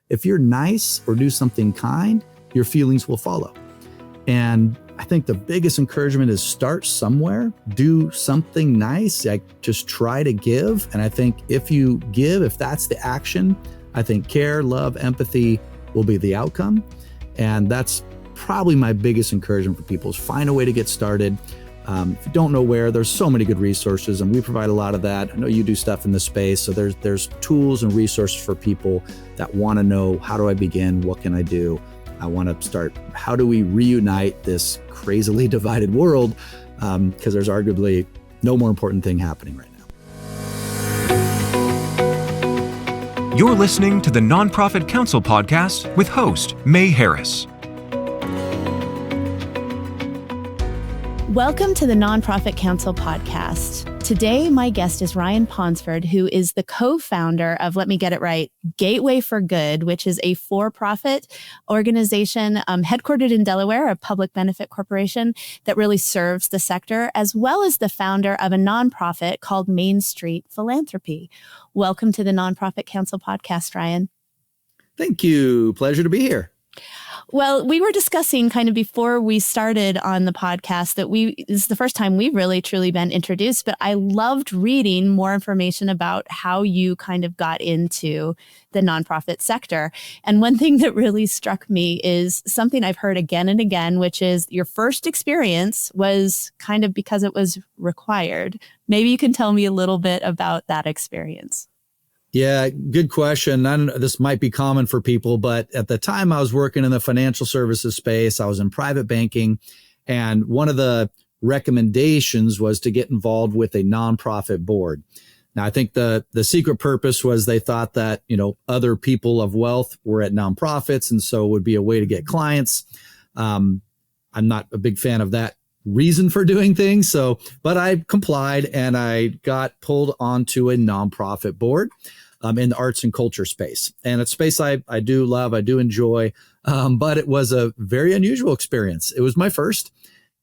if you're nice or do something kind, your feelings will follow. And I think the biggest encouragement is start somewhere, do something nice, like just try to give. And I think if you give, if that's the action, I think care, love, empathy will be the outcome. And that's probably my biggest encouragement for people is find a way to get started. If you don't know where, there's so many good resources, and we provide a lot of that. I know you do stuff in this space, so there's tools and resources for people that want to know, how do I begin? What can I do? I want to start, how do we reunite this crazily divided world? Because there's arguably no more important thing happening right now. You're listening to the Nonprofit Counsel Podcast with host May Harris. Welcome to the Nonprofit Counsel Podcast. Today, my guest is Ryan Ponsford, who is the co-founder of, let me get it right, Gateway for Good, which is a for-profit organization headquartered in Delaware, a public benefit corporation that really serves the sector, as well as the founder of a nonprofit called Main Street Philanthropy. Welcome to the Nonprofit Counsel Podcast, Ryan. Thank you. Pleasure to be here. Well, we were discussing kind of before we started on the podcast that this is the first time we've really truly been introduced, but I loved reading more information about how you kind of got into the nonprofit sector. And one thing that really struck me is something I've heard again and again, which is your first experience was kind of because it was required. Maybe you can tell me a little bit about that experience. Yeah, good question. This might be common for people, but at the time I was working in the financial services space, I was in private banking, and one of the recommendations was to get involved with a nonprofit board. Now, I think the secret purpose was they thought that, other people of wealth were at nonprofits, and so it would be a way to get clients. I'm not a big fan of that reason for doing things. But I complied and I got pulled onto a nonprofit board in the arts and culture space. And it's a space I do love, I do enjoy, but it was a very unusual experience. It was my first,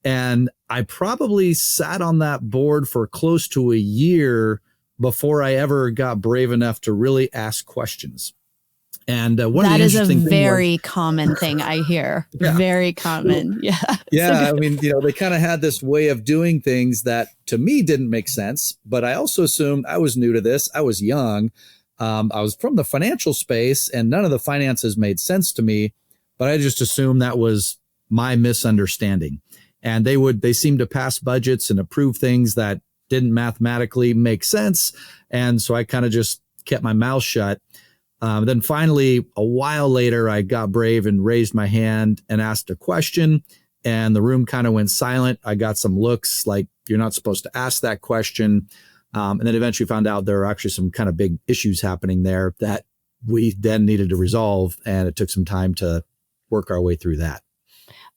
and I probably sat on that board for close to a year before I ever got brave enough to really ask questions. And that is a very common thing I hear. Yeah. Very common. Yeah. Yeah. I mean, they kind of had this way of doing things that to me didn't make sense, but I also assumed I was new to this. I was young. I was from the financial space and none of the finances made sense to me, but I just assumed that was my misunderstanding. And they seemed to pass budgets and approve things that didn't mathematically make sense. And so I kind of just kept my mouth shut. Then finally, a while later, I got brave and raised my hand and asked a question, and the room kind of went silent. I got some looks like you're not supposed to ask that question. And then eventually found out there were actually some kind of big issues happening there that we then needed to resolve. And it took some time to work our way through that.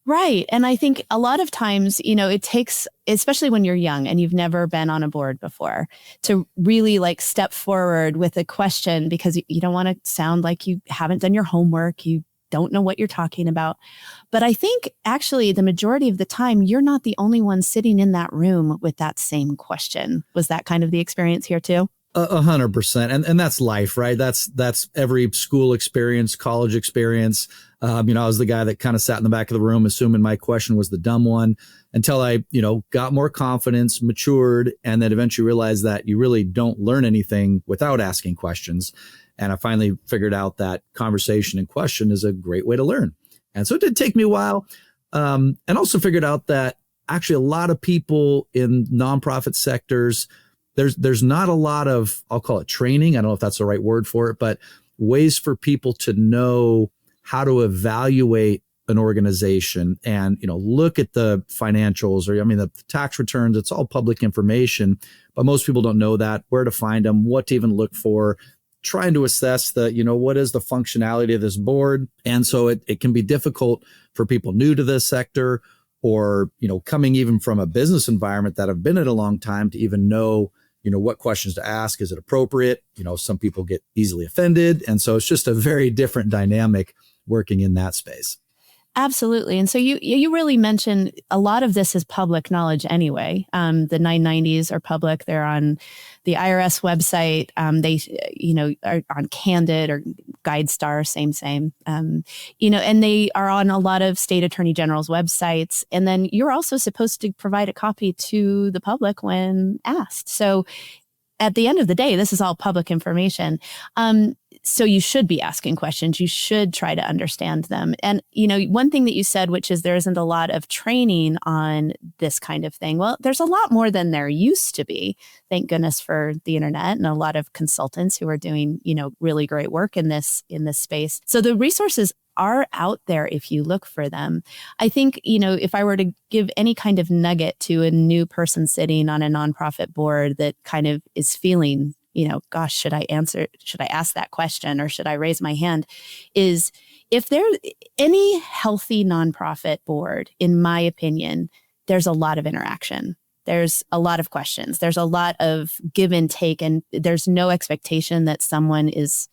Right. And I think a lot of times, it takes, especially when you're young and you've never been on a board before, to really step forward with a question because you don't want to sound like you haven't done your homework. You don't know what you're talking about. But I think actually the majority of the time, you're not the only one sitting in that room with that same question. Was that kind of the experience here too? 100%. And that's life, right? That's every school experience, college experience. I was the guy that kind of sat in the back of the room, assuming my question was the dumb one until I, got more confidence, matured, and then eventually realized that you really don't learn anything without asking questions. And I finally figured out that conversation and question is a great way to learn. And so it did take me a while. And also figured out that actually a lot of people in nonprofit sectors, there's not a lot of, I'll call it training. I don't know if that's the right word for it, but ways for people to know how to evaluate an organization and, look at the financials or, the tax returns. It's all public information, but most people don't know that, where to find them, what to even look for, trying to assess what is the functionality of this board. And so it can be difficult for people new to this sector or, coming even from a business environment that have been in a long time to even know, what questions to ask. Is it appropriate? Some people get easily offended. And so it's just a very different dynamic working in that space. Absolutely. And so you really mentioned a lot of this is public knowledge anyway. The 990s are public. They're on the IRS website. They, are on Candid or GuideStar, same. And they are on a lot of state attorney general's websites. And then you're also supposed to provide a copy to the public when asked. So at the end of the day, this is all public information. So you should be asking questions. You should try to understand them. And, one thing that you said, which is there isn't a lot of training on this kind of thing. Well, there's a lot more than there used to be. Thank goodness for the internet and a lot of consultants who are doing, really great work in this space. So the resources are out there if you look for them. I think, if I were to give any kind of nugget to a new person sitting on a nonprofit board that kind of is feeling, gosh, should I ask that question or should I raise my hand, is if there's any healthy nonprofit board, in my opinion, there's a lot of interaction. There's a lot of questions. There's a lot of give and take, and there's no expectation that someone is,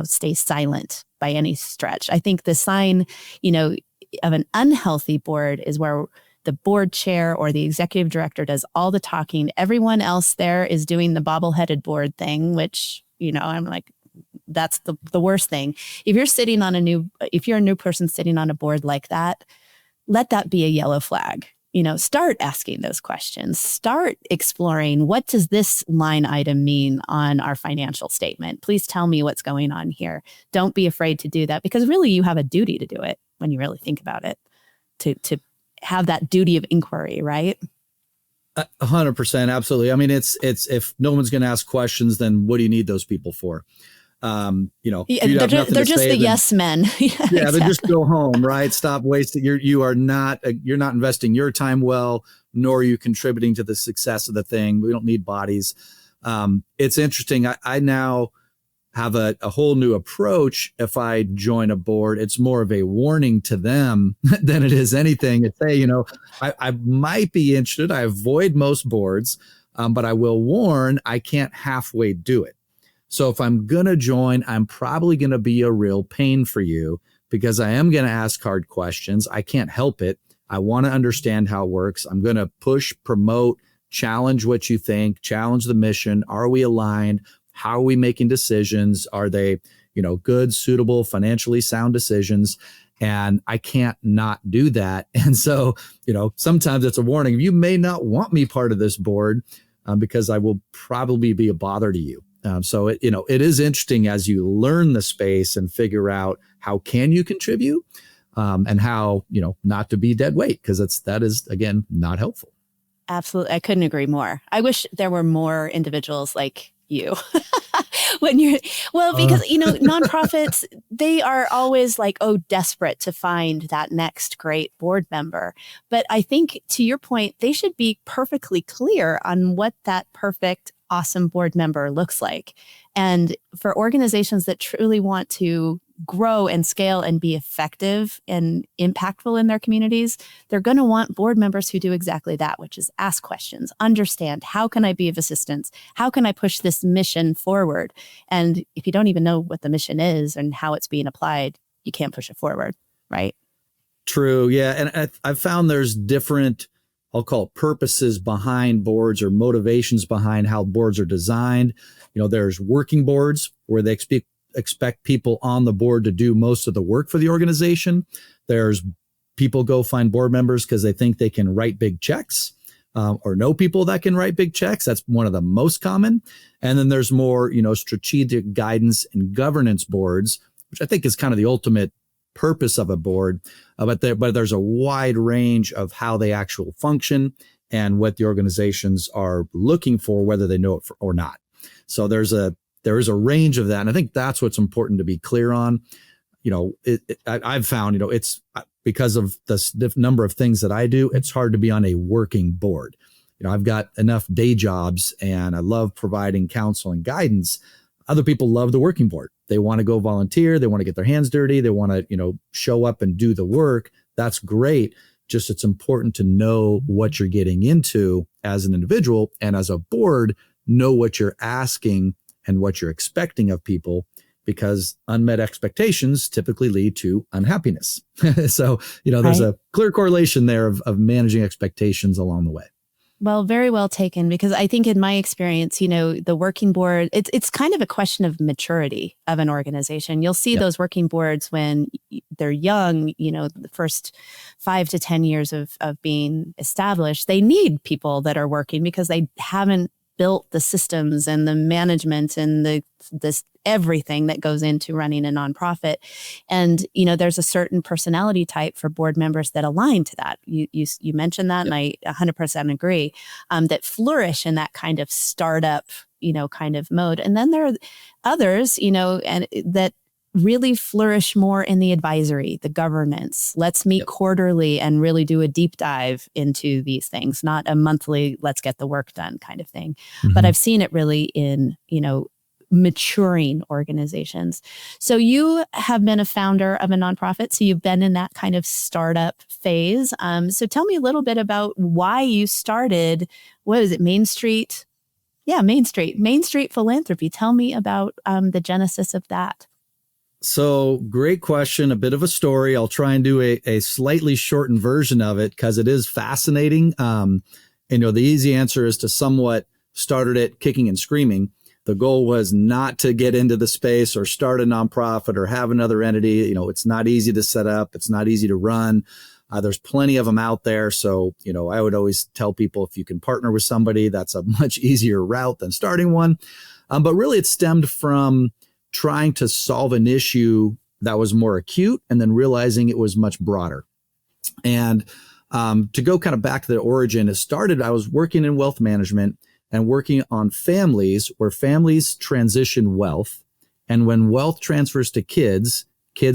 stays silent by any stretch. I think the sign, of an unhealthy board is where the board chair or the executive director does all the talking. Everyone else there is doing the bobbleheaded board thing, which, I'm like, that's the worst thing. If you're a new person sitting on a board like that, let that be a yellow flag. Start asking those questions. Start exploring, what does this line item mean on our financial statement? Please tell me what's going on here. Don't be afraid to do that, because really you have a duty to do it when you really think about it, to have that duty of inquiry, right? 100%. Absolutely. I mean, it's if no one's going to ask questions, then what do you need those people for? They're just the yes men. Yeah, they just go home, right? Stop wasting. You're not investing your time well, nor are you contributing to the success of the thing. We don't need bodies. It's interesting. I now have a whole new approach. If I join a board, it's more of a warning to them than it is anything. It's, hey, I might be interested. I avoid most boards, but I will warn, I can't halfway do it. So if I'm going to join, I'm probably going to be a real pain for you, because I am going to ask hard questions. I can't help it. I want to understand how it works. I'm going to push, promote, challenge what you think, challenge the mission. Are we aligned? How are we making decisions? Are they, good, suitable, financially sound decisions? And I can't not do that. And so, sometimes it's a warning. You may not want me part of this board because I will probably be a bother to you. So it is interesting as you learn the space and figure out how can you contribute and how, not to be dead weight, because that is, again, not helpful. Absolutely. I couldn't agree more. I wish there were more individuals like you because, nonprofits, they are always like, desperate to find that next great board member. But I think, to your point, they should be perfectly clear on what that perfect, awesome board member looks like. And for organizations that truly want to grow and scale and be effective and impactful in their communities, they're going to want board members who do exactly that, which is ask questions, understand, how can I be of assistance? How can I push this mission forward? And if you don't even know what the mission is and how it's being applied, you can't push it forward, right? True. Yeah. And I've found there's different, I'll call it, purposes behind boards or motivations behind how boards are designed. There's working boards where they expect people on the board to do most of the work for the organization. There's people go find board members because they think they can write big checks or know people that can write big checks. That's one of the most common. And then there's more, strategic guidance and governance boards, which I think is kind of the ultimate purpose of a board. But there's a wide range of how they actually function and what the organizations are looking for, whether they know it or not. So there is a range of that. And I think that's what's important to be clear on. I've found, it's because of the number of things that I do, it's hard to be on a working board. I've got enough day jobs and I love providing counsel and guidance. Other people love the working board. They want to go volunteer. They want to get their hands dirty. They want to, show up and do the work. That's great. Just it's important to know what you're getting into as an individual, and as a board, know what you're asking and what you're expecting of people, because unmet expectations typically lead to unhappiness. So, there's a clear correlation there of managing expectations along the way. Well, very well taken, because I think in my experience, the working board, it's kind of a question of maturity of an organization. You'll see those working boards when they're young, the first 5 to 10 years of being established, they need people that are working because they haven't built the systems and the management and this everything that goes into running a nonprofit. And, there's a certain personality type for board members that align to that. You mentioned that, and I 100% agree, that flourish in that kind of startup, kind of mode. And then there are others, and that really flourish more in the advisory, the governance. Let's meet quarterly and really do a deep dive into these things, not a monthly, let's get the work done kind of thing. Mm-hmm. But I've seen it really in, maturing organizations. So you have been a founder of a nonprofit. So you've been in that kind of startup phase. So tell me a little bit about why you started, what is it, Main Street? Yeah, Main Street Philanthropy. Tell me about the genesis of that. So great question, a bit of a story. I'll try and do a slightly shortened version of it because it is fascinating. The easy answer is to somewhat started it kicking and screaming. The goal was not to get into the space or start a nonprofit or have another entity. It's not easy to set up. It's not easy to run. There's plenty of them out there. So, I would always tell people if you can partner with somebody, that's a much easier route than starting one. But really it stemmed from trying to solve an issue that was more acute and then realizing it was much broader. And to go kind of back to the origin, I was working in wealth management and working on families where families transition wealth. And when wealth transfers to kids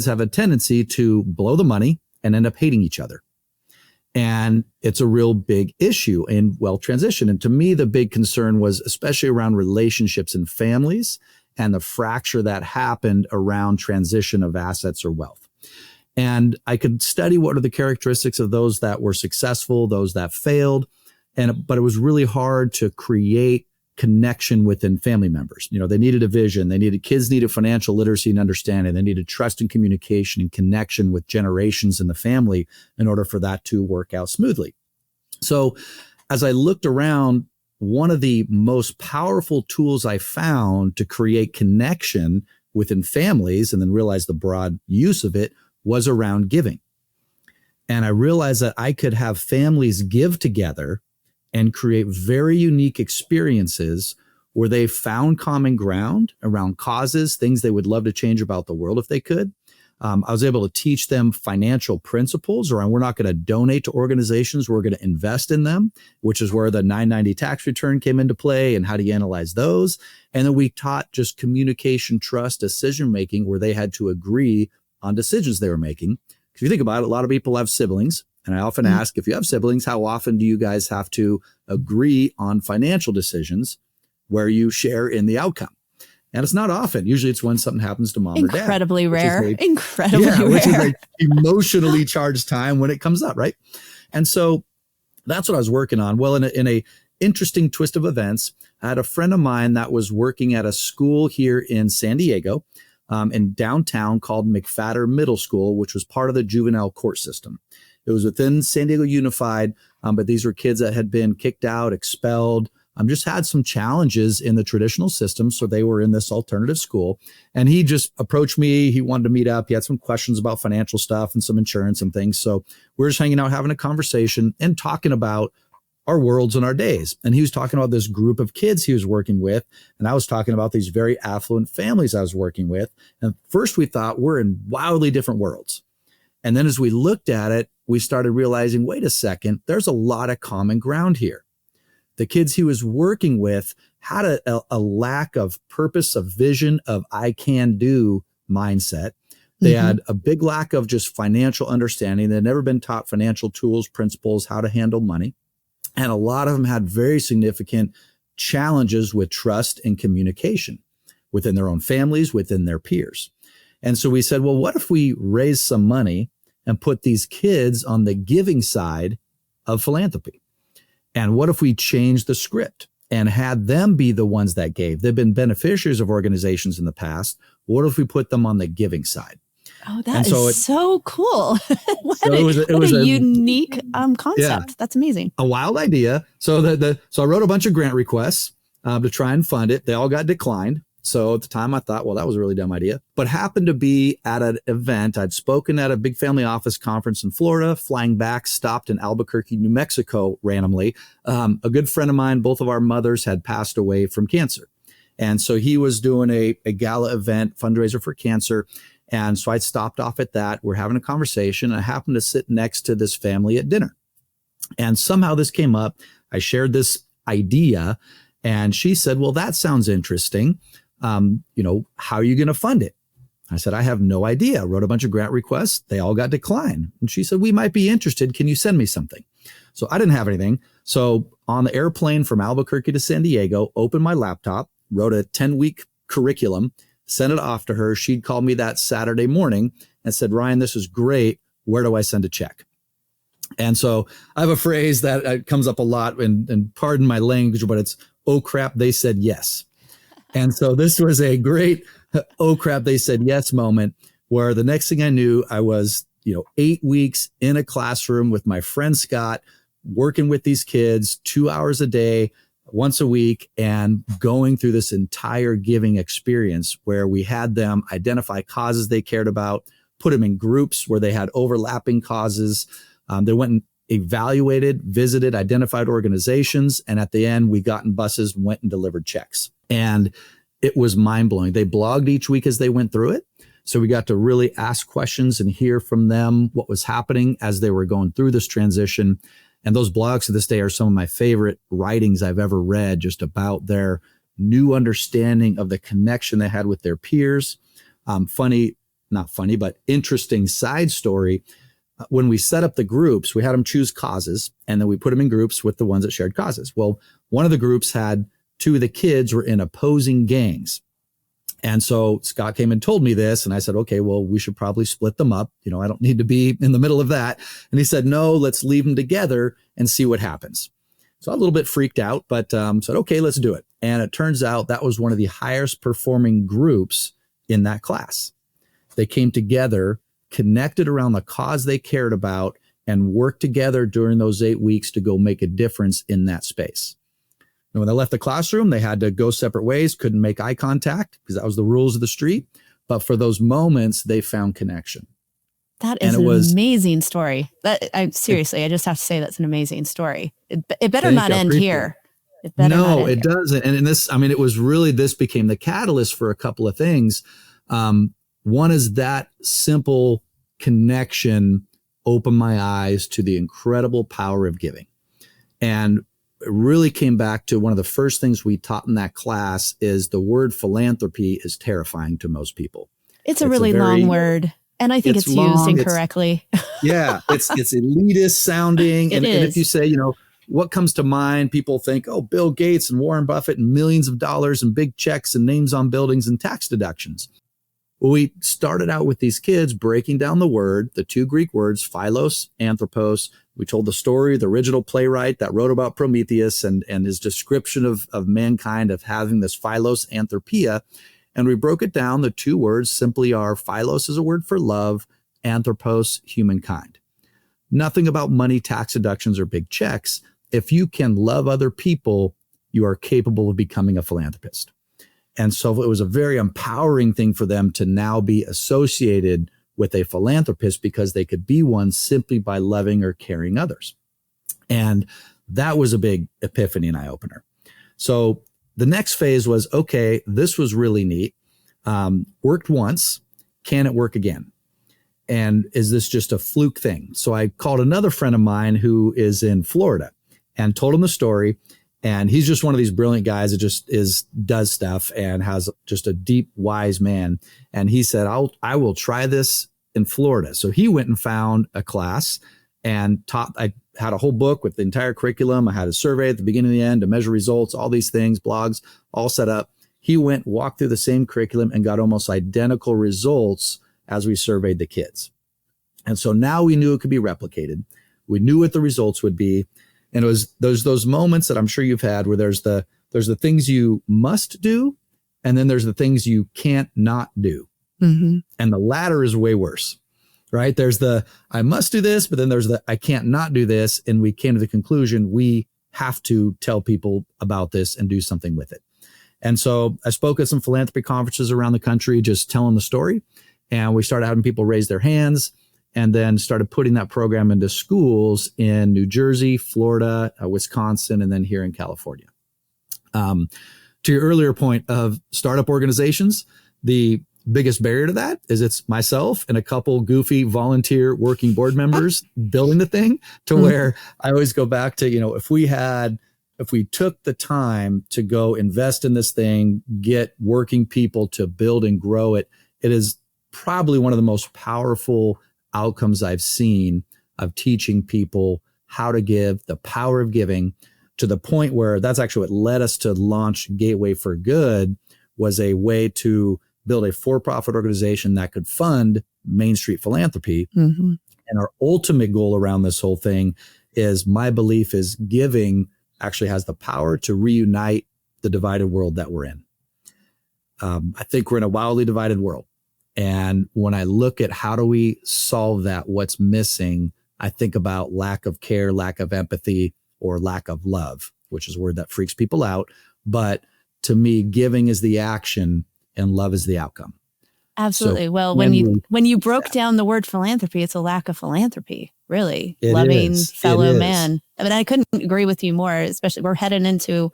have a tendency to blow the money and end up hating each other. And it's a real big issue in wealth transition. And to me, the big concern was especially around relationships in families and the fracture that happened around transition of assets or wealth. And I could study what are the characteristics of those that were successful, those that failed. But it was really hard to create connection within family members. They needed a vision. Kids needed financial literacy and understanding. They needed trust and communication and connection with generations in the family in order for that to work out smoothly. So as I looked around, one of the most powerful tools I found to create connection within families and then realize the broad use of it was around giving. And I realized that I could have families give together and create very unique experiences where they found common ground around causes, things they would love to change about the world if they could. I was able to teach them financial principles around we're not going to donate to organizations, we're going to invest in them, which is where the 990 tax return came into play and how do you analyze those. And then we taught just communication, trust, decision-making where they had to agree on decisions they were making. If you think about it, a lot of people have siblings. And I often ask, if you have siblings, how often do you guys have to agree on financial decisions where you share in the outcome? And it's not often. Usually it's when something happens to mom or dad. Incredibly rare. Incredibly rare. Which is like emotionally charged time when it comes up, right? And so that's what I was working on. Well, in a interesting twist of events, I had a friend of mine that was working at a school here in San Diego in downtown called McFadder Middle School, which was part of the juvenile court system. It was within San Diego Unified, but these were kids that had been kicked out, expelled, just had some challenges in the traditional system. So they were in this alternative school. And he just approached me. He wanted to meet up. He had some questions about financial stuff and some insurance and things. So we're just hanging out, having a conversation and talking about our worlds and our days. And he was talking about this group of kids he was working with. And I was talking about these very affluent families I was working with. And first we thought we're in wildly different worlds. And then as we looked at it, we started realizing, wait a second, there's a lot of common ground here. The kids he was working with had a lack of purpose, of vision, of I can do mindset. They had a big lack of just financial understanding. They'd never been taught financial tools, principles, how to handle money. And a lot of them had very significant challenges with trust and communication within their own families, within their peers. And so we said, well, what if we raise some money and put these kids on the giving side of philanthropy? And what if we change the script and had them be the ones that gave? They've been beneficiaries of organizations in the past. What if we put them on the giving side? Oh, that is so cool. What a unique concept. Yeah, that's amazing. A wild idea. So I wrote a bunch of grant requests to try and fund it. They all got declined. So at the time I thought, well, that was a really dumb idea, but happened to be at an event. I'd spoken at a big family office conference in Florida, flying back, stopped in Albuquerque, New Mexico randomly. A good friend of mine, both of our mothers had passed away from cancer. And so he was doing a gala event, fundraiser for cancer. And so I stopped off at that. We're having a conversation. I happened to sit next to this family at dinner. And somehow this came up. I shared this idea and she said, well, that sounds interesting. How are you going to fund it? I said, I have no idea. I wrote a bunch of grant requests. They all got declined. And she said, we might be interested. Can you send me something? So I didn't have anything. So on the airplane from Albuquerque to San Diego, opened my laptop, wrote a 10-week curriculum, sent it off to her. She'd called me that Saturday morning and said, Ryan, this is great. Where do I send a check? And so I have a phrase that comes up a lot, and pardon my language, but it's, oh crap, they said yes. And so this was a great, oh crap, they said yes moment, where the next thing I knew, I was, 8 weeks in a classroom with my friend Scott, working with these kids 2 hours a day, once a week, and going through this entire giving experience where we had them identify causes they cared about, put them in groups where they had overlapping causes. They went and evaluated, visited, identified organizations. And at the end, we got in buses, went and delivered checks. And it was mind blowing. They blogged each week as they went through it. So we got to really ask questions and hear from them what was happening as they were going through this transition. And those blogs to this day are some of my favorite writings I've ever read, just about their new understanding of the connection they had with their peers. Not funny, but interesting side story. When we set up the groups, we had them choose causes, and then we put them in groups with the ones that shared causes. Well, one of the groups had two of the kids were in opposing gangs. And so Scott came and told me this, and I said, okay, well, we should probably split them up. I don't need to be in the middle of that. And he said, no, let's leave them together and see what happens. So I'm a little bit freaked out, but said, okay, let's do it. And it turns out that was one of the highest performing groups in that class. They came together, connected around the cause they cared about, and worked together during those 8 weeks to go make a difference in that space. And when they left the classroom, they had to go separate ways, couldn't make eye contact because that was the rules of the street. But for those moments, they found connection. That is an amazing story. I just have to say that's an amazing story. It better not end here. It doesn't. And in this, it was really, this became the catalyst for a couple of things. One is that simple connection opened my eyes to the incredible power of giving. And it really came back to one of the first things we taught in that class is the word philanthropy is terrifying to most people. It's a really long word. And I think it's used incorrectly. It's elitist sounding. And if you say, what comes to mind, people think, oh, Bill Gates and Warren Buffett and millions of dollars and big checks and names on buildings and tax deductions. Well, we started out with these kids breaking down the word, the two Greek words, philos, anthropos. We told the story, the original playwright that wrote about Prometheus and his description of mankind, of having this philos anthropia. And we broke it down. The two words simply are, philos is a word for love, anthropos, humankind. Nothing about money, tax deductions, or big checks. If you can love other people, you are capable of becoming a philanthropist. And so it was a very empowering thing for them to now be associated with a philanthropist because they could be one simply by loving or caring others. And that was a big epiphany and eye opener. So the next phase was, okay, this was really neat. Worked once. Can it work again? And is this just a fluke thing? So I called another friend of mine who is in Florida and told him the story. And he's just one of these brilliant guys that just does stuff and has just a deep, wise man. And he said, I will try this in Florida. So he went and found a class and taught. I had a whole book with the entire curriculum. I had a survey at the beginning and the end to measure results, all these things, blogs, all set up. He went, walked through the same curriculum and got almost identical results as we surveyed the kids. And so now we knew it could be replicated. We knew what the results would be. And it was those moments that I'm sure you've had where there's the things you must do And then there's the things you can't not do. Mm-hmm. And the latter is way worse, right? There's the, I must do this, but then there's the, I can't not do this. And we came to the conclusion, we have to tell people about this and do something with it. And so I spoke at some philanthropy conferences around the country, just telling the story. And we started having people raise their hands, and then started putting that program into schools in New Jersey, Florida, Wisconsin, and then here in California. To your earlier point of startup organizations, the biggest barrier to that is it's myself and a couple goofy volunteer working board members building the thing, to where I always go back to, if we took the time to go invest in this thing, get working people to build and grow it, it is probably one of the most powerful outcomes I've seen of teaching people how to give, the power of giving, to the point where that's actually what led us to launch Gateway for Good, was a way to build a for-profit organization that could fund Main Street Philanthropy. Mm-hmm. And our ultimate goal around this whole thing is, my belief is, giving actually has the power to reunite the divided world that we're in. I think we're in a wildly divided world. And when I look at how do we solve that, what's missing, I think about lack of care, lack of empathy, or lack of love, which is a word that freaks people out. But to me, giving is the action and love is the outcome. Absolutely. So well, when you broke down the word philanthropy, it's a lack of philanthropy, really. Loving fellow man. I mean, I couldn't agree with you more, especially we're heading into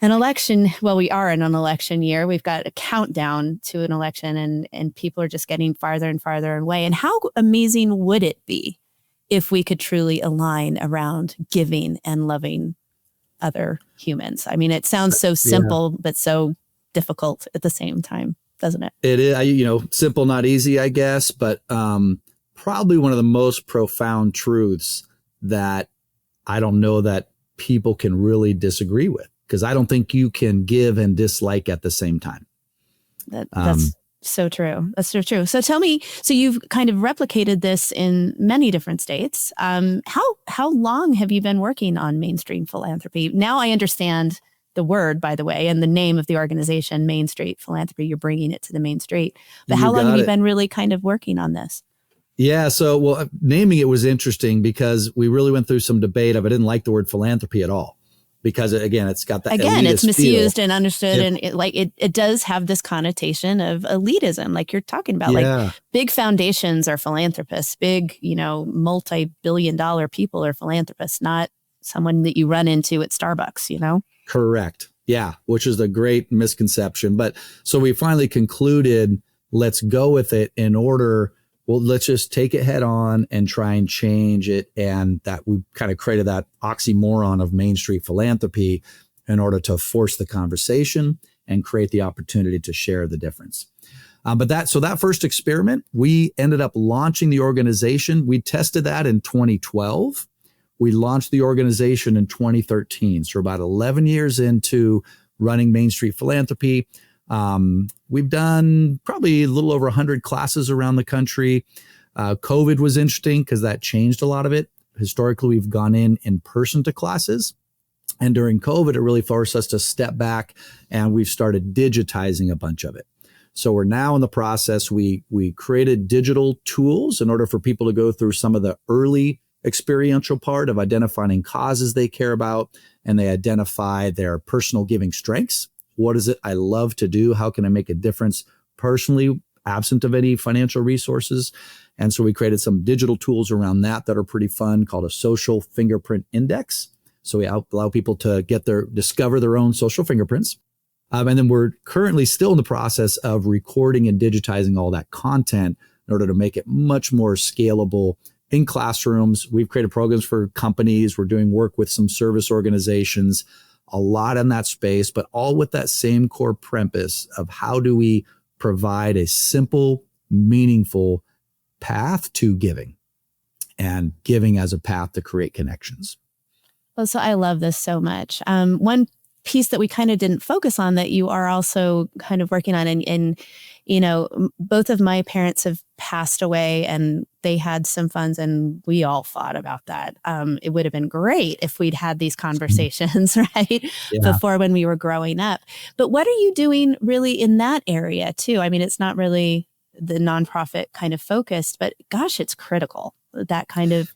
an election. Well, we are in an election year. We've got a countdown to an election, and people are just getting farther and farther away. And how amazing would it be if we could truly align around giving and loving other humans? I mean, it sounds so simple, but so difficult at the same time, doesn't it? It is, simple, not easy, I guess, but probably one of the most profound truths that I don't know that people can really disagree with, because I don't think you can give and dislike at the same time. That's so true. That's so true. So tell me, so you've kind of replicated this in many different states. How long have you been working on Main Street Philanthropy? Now I understand the word, by the way, and the name of the organization, Main Street Philanthropy. You're bringing it to the main street. But how long have you been really kind of working on this? Yeah. So, naming it was interesting because we really went through some debate of, I didn't like the word philanthropy at all. Because again, it's got that it's misused feel. And understood, and it does have this connotation of elitism, like you're talking about. Like big foundations are philanthropists, big multi-billion-dollar people are philanthropists, not someone that you run into at Starbucks. Correct. Yeah, which is a great misconception. But so we finally concluded, let's go with it in order. Well, let's just take it head on and try and change it. And that we kind of created that oxymoron of Main Street Philanthropy in order to force the conversation and create the opportunity to share the difference. But that first experiment, we ended up launching the organization. We tested that in 2012. We launched the organization in 2013. So about 11 years into running Main Street Philanthropy. We've done probably a little over 100 classes around the country. COVID was interesting because that changed a lot of it. Historically, we've gone in person to classes. And during COVID, it really forced us to step back, and we've started digitizing a bunch of it. So we're now in the process. We created digital tools in order for people to go through some of the early experiential part of identifying causes they care about, and they identify their personal giving strengths. What is it I love to do? How can I make a difference personally, absent of any financial resources? And so we created some digital tools around that are pretty fun, called a social fingerprint index. So we allow people to discover their own social fingerprints. And then we're currently still in the process of recording and digitizing all that content in order to make it much more scalable in classrooms. We've created programs for companies. We're doing work with some service organizations, a lot in that space, but all with that same core premise of how do we provide a simple, meaningful path to giving, and giving as a path to create connections. Well, so I love this so much. One piece that we kind of didn't focus on that you are also kind of working on. And both of my parents have passed away and they had some funds and we all thought about that. It would have been great if we'd had these conversations, right? Yeah. Before when we were growing up. But what are you doing really in that area too? I mean, it's not really the nonprofit kind of focused, but gosh, it's critical. That kind of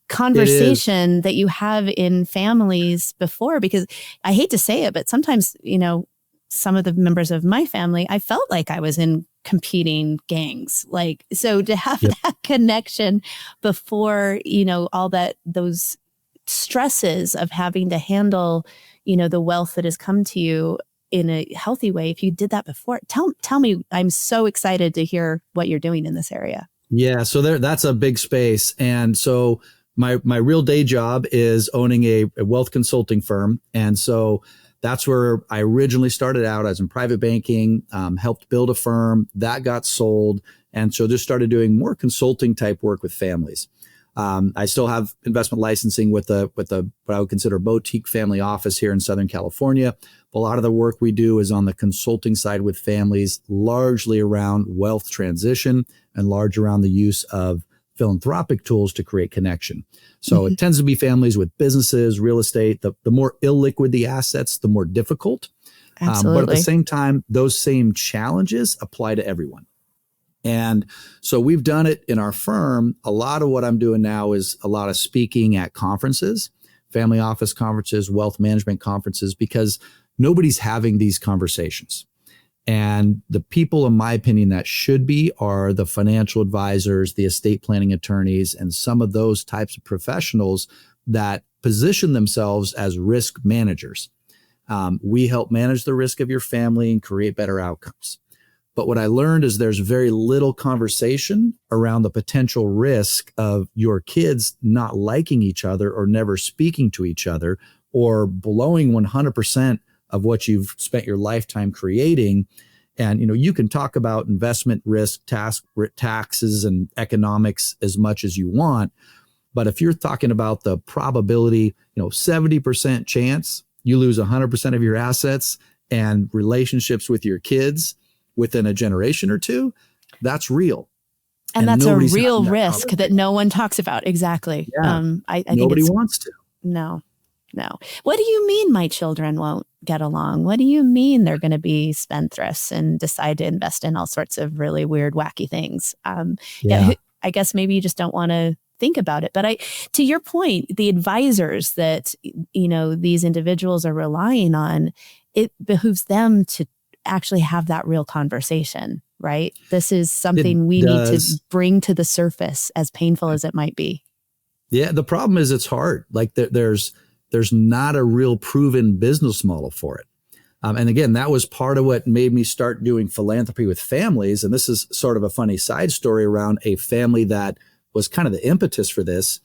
conversation that you have in families before, because I hate to say it, but sometimes, some of the members of my family, I felt like I was in competing gangs. Like, so to have that connection before, all those stresses of having to handle, the wealth that has come to you in a healthy way. If you did that before, tell me, I'm so excited to hear what you're doing in this area. Yeah. So that's a big space. And so my real day job is owning a wealth consulting firm. And so that's where I originally started out as in private banking, helped build a firm that got sold. And so just started doing more consulting type work with families. I still have investment licensing with what I would consider a boutique family office here in Southern California. But a lot of the work we do is on the consulting side with families, largely around wealth transition and large around the use of philanthropic tools to create connection. So it tends to be families with businesses, real estate. The more illiquid the assets, the more difficult. Absolutely. But at the same time, those same challenges apply to everyone. And so we've done it in our firm. A lot of what I'm doing now is a lot of speaking at conferences, family office conferences, wealth management conferences, because nobody's having these conversations. And the people, in my opinion, that should be are the financial advisors, the estate planning attorneys, and some of those types of professionals that position themselves as risk managers. We help manage the risk of your family and create better outcomes. But what I learned is there's very little conversation around the potential risk of your kids not liking each other or never speaking to each other or blowing 100% of what you've spent your lifetime creating. And, you can talk about investment risk, taxes and economics as much as you want. But if you're talking about the probability, 70% chance you lose 100% of your assets and relationships with your kids within a generation or two, that's real. And that's a real risk that no one talks about. Exactly. Yeah. I Nobody think wants to. No. What do you mean my children won't get along? What do you mean they're going to be spendthrifts and decide to invest in all sorts of really weird, wacky things? I guess maybe you just don't want to think about it. But to your point, the advisors that, these individuals are relying on, it behooves them to actually have that real conversation, right? This is something we need to bring to the surface, as painful as it might be. Yeah. The problem is it's hard. Like there's not a real proven business model for it. And again, that was part of what made me start doing philanthropy with families. And this is sort of a funny side story around a family that was kind of the impetus for this.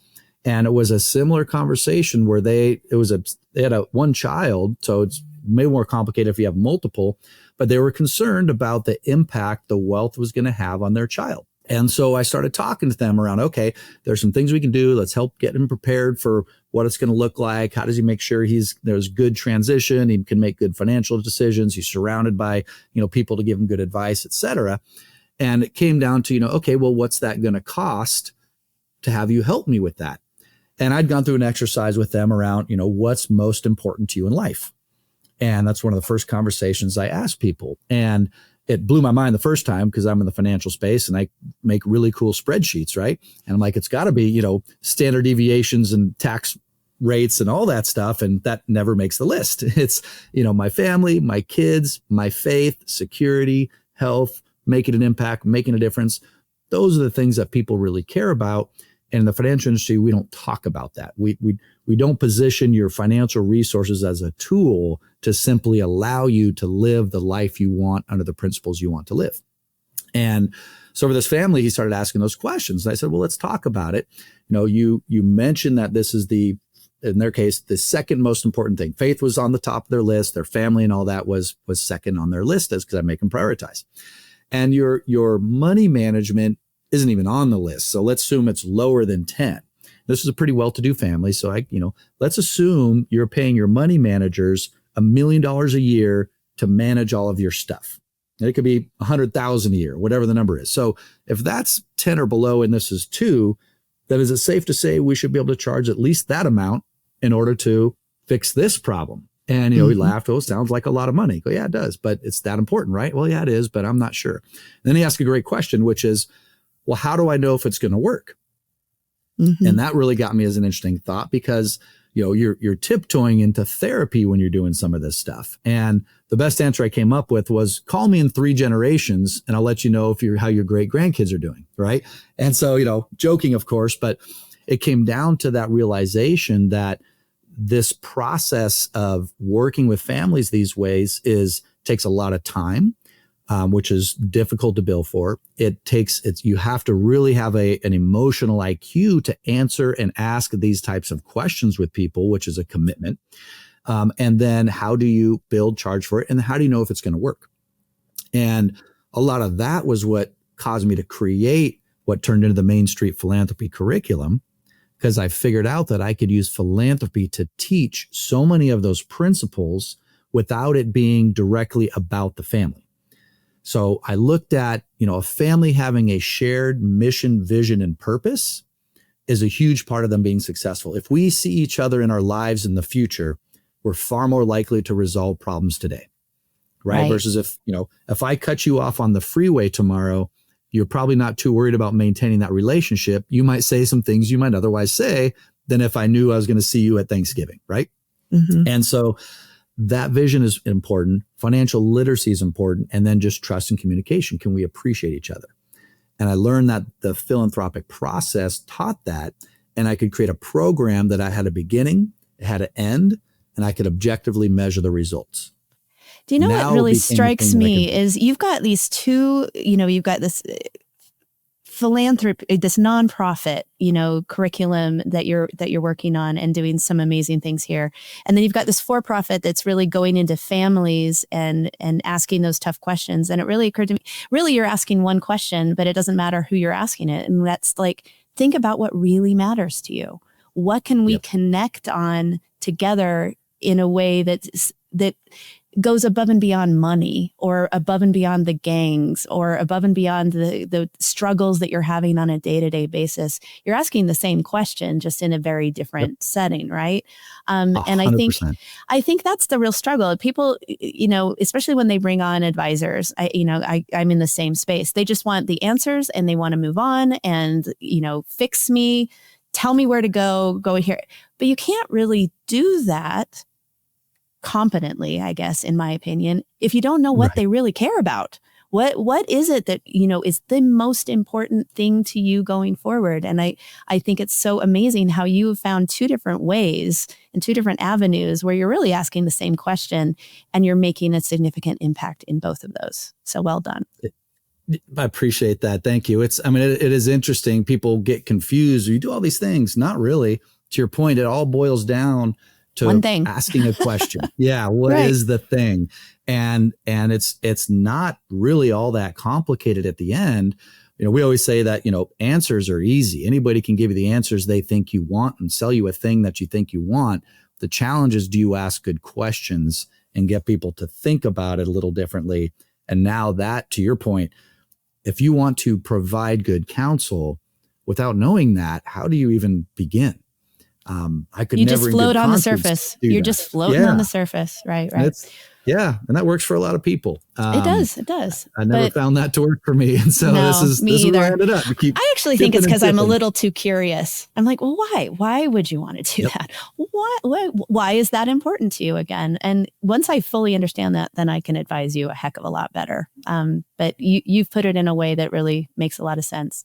And it was a similar conversation where they had one child. So it's maybe more complicated if you have multiple, but they were concerned about the impact the wealth was going to have on their child. And so I started talking to them around, okay, there's some things we can do. Let's help get him prepared for what it's going to look like. How does he make sure there's good transition? He can make good financial decisions. He's surrounded by, people to give him good advice, et cetera. And it came down to, okay, well, what's that going to cost to have you help me with that? And I'd gone through an exercise with them around, what's most important to you in life. And that's one of the first conversations I asked people. And it blew my mind the first time because I'm in the financial space and I make really cool spreadsheets, right? And I'm like, it's got to be, standard deviations and tax rates and all that stuff. And that never makes the list. It's, my family, my kids, my faith, security, health, making an impact, making a difference. Those are the things that people really care about. And in the financial industry, we don't talk about that. We don't position your financial resources as a tool to simply allow you to live the life you want under the principles you want to live. And so for this family, he started asking those questions. And I said, well, let's talk about it. You mentioned that this is in their case, the second most important thing. Faith was on the top of their list. Their family and all that was second on their list, because I make them prioritize. And your money management isn't even on the list. So let's assume it's lower than 10. This is a pretty well-to-do family. So let's assume you're paying your money managers $1 million a year to manage all of your stuff. And it could be 100,000 a year, whatever the number is. So if that's 10 or below and this is 2, then is it safe to say we should be able to charge at least that amount in order to fix this problem? And, he laughed. Oh, sounds like a lot of money. I go, yeah, it does. But it's that important, right? Well, yeah, it is, but I'm not sure. And then he asked a great question, which is, well, how do I know if it's going to work? And that really got me as an interesting thought because, you're tiptoeing into therapy when you're doing some of this stuff. And the best answer I came up with was, call me in 3 generations and I'll let you know how your great grandkids are doing. Right. And so, joking, of course, but it came down to that realization that this process of working with families these ways takes a lot of time, which is difficult to bill for. You have to really have an emotional IQ to answer and ask these types of questions with people, which is a commitment. And then how do you charge for it? And how do you know if it's going to work? And a lot of that was what caused me to create what turned into the Main Street Philanthropy curriculum, because I figured out that I could use philanthropy to teach so many of those principles without it being directly about the family. So I looked at, a family having a shared mission, vision, and purpose is a huge part of them being successful. If we see each other in our lives in the future, we're far more likely to resolve problems today, right? Versus if I cut you off on the freeway tomorrow, you're probably not too worried about maintaining that relationship. You might say some things you might otherwise say than if I knew I was going to see you at Thanksgiving, right? And so that vision is important. Financial literacy is important. And then just trust and communication. Can we appreciate each other? And I learned that the philanthropic process taught that. And I could create a program that I had a beginning, it had an end, and I could objectively measure the results. Do you know what really strikes me is you've got these 2, you've got this philanthropy, this nonprofit, curriculum that you're working on and doing some amazing things here. And then you've got this for-profit that's really going into families and asking those tough questions. And it really occurred to me, really you're asking one question, but it doesn't matter who you're asking it. And that's like, think about what really matters to you. What can we connect on together in a way that goes above and beyond money, or above and beyond the gangs, or above and beyond the struggles that you're having on a day-to-day basis? You're asking the same question, just in a very different setting, right? And I think that's the real struggle. People, especially when they bring on advisors, I'm in the same space. They just want the answers and they want to move on and, fix me, tell me where to go here. But you can't really do that competently, I guess, in my opinion, if you don't know what they really care about. What is it that, is the most important thing to you going forward? And I think it's so amazing how you have found 2 different ways and 2 different avenues where you're really asking the same question and you're making a significant impact in both of those. So well done. I appreciate that. Thank you. It is interesting. People get confused. You do all these things. Not really. To your point, it all boils down to one thing. Asking a question. Yeah. What is the thing? And it's not really all that complicated at the end. We always say that, answers are easy. Anybody can give you the answers they think you want and sell you a thing that you think you want. The challenge is, do you ask good questions and get people to think about it a little differently? And now that, to your point, if you want to provide good counsel without knowing that, how do you even begin? I could never just float on the surface. You're just floating on the surface. Right. And that works for a lot of people. It does. I never found that to work for me. And so this is where I ended up. I actually think it's because I'm a little too curious. I'm like, well, why? Why would you want to do that? Why is that important to you again? And once I fully understand that, then I can advise you a heck of a lot better. But you've put it in a way that really makes a lot of sense.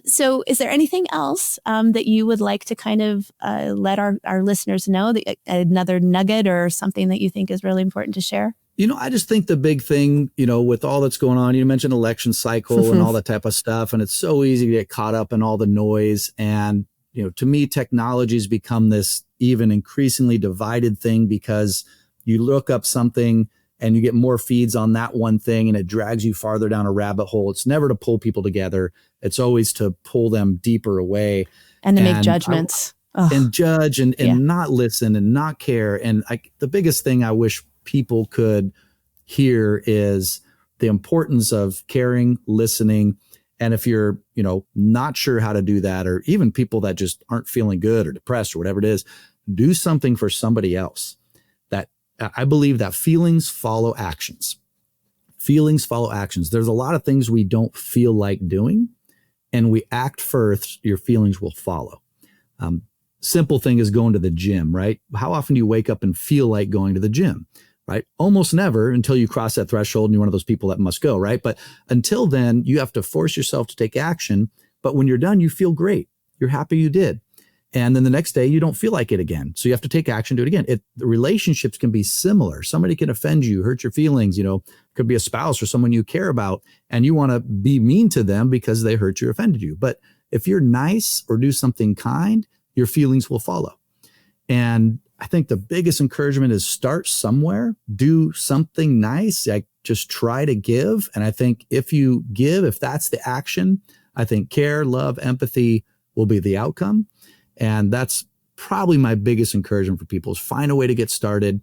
So is there anything else that you would like to kind of let our listeners know, another nugget or something that you think is really important to share? I just think the big thing, with all that's going on, you mentioned election cycle and all that type of stuff, and it's so easy to get caught up in all the noise. And, to me, technology has become this even increasingly divided thing, because you look up something and you get more feeds on that one thing and it drags you farther down a rabbit hole. It's never to pull people together. It's always to pull them deeper away. And to make judgments. and judge and not listen and not care. And the biggest thing I wish people could hear is the importance of caring, listening. And if you're, not sure how to do that, or even people that just aren't feeling good or depressed or whatever it is, do something for somebody else. That I believe that feelings follow actions. Feelings follow actions. There's a lot of things we don't feel like doing, and we act first, your feelings will follow. Simple thing is going to the gym, right? How often do you wake up and feel like going to the gym, right? Almost never, until you cross that threshold and you're one of those people that must go, right? But until then, you have to force yourself to take action. But when you're done, you feel great. You're happy you did. And then the next day, you don't feel like it again. So you have to take action, do it again. The relationships can be similar. Somebody can offend you, hurt your feelings, could be a spouse or someone you care about, and you want to be mean to them because they hurt you or offended you. But if you're nice or do something kind, your feelings will follow. And I think the biggest encouragement is start somewhere, do something nice, just try to give. And I think if you give, if that's the action, I think care, love, empathy will be the outcome. And that's probably my biggest encouragement for people, is find a way to get started.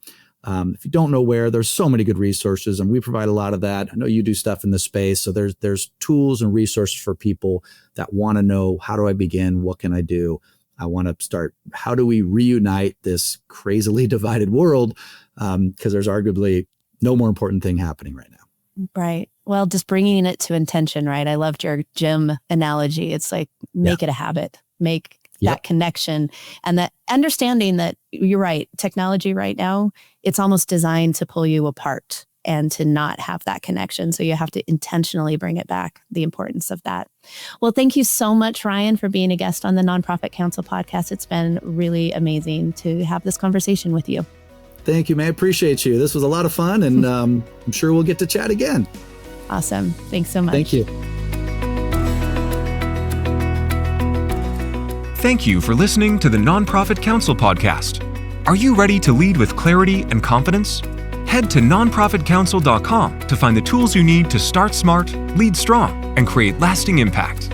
If you don't know where, there's so many good resources, and we provide a lot of that. I know you do stuff in this space. So there's tools and resources for people that want to know, how do I begin? What can I do? I want to start. How do we reunite this crazily divided world? Because there's arguably no more important thing happening right now. Right. Well, just bringing it to intention, right? I loved your gym analogy. It's like, make it a habit, make that connection, and that understanding that you're right. Technology right now, it's almost designed to pull you apart and to not have that connection. So you have to intentionally bring it back, the importance of that. Well, thank you so much, Ryan, for being a guest on the Nonprofit Counsel Podcast. It's been really amazing to have this conversation with you. Thank you, man. I appreciate you. This was a lot of fun, and I'm sure we'll get to chat again. Awesome. Thanks so much. Thank you. Thank you for listening to the Nonprofit Counsel Podcast. Are you ready to lead with clarity and confidence? Head to nonprofitcounsel.com to find the tools you need to start smart, lead strong, and create lasting impact.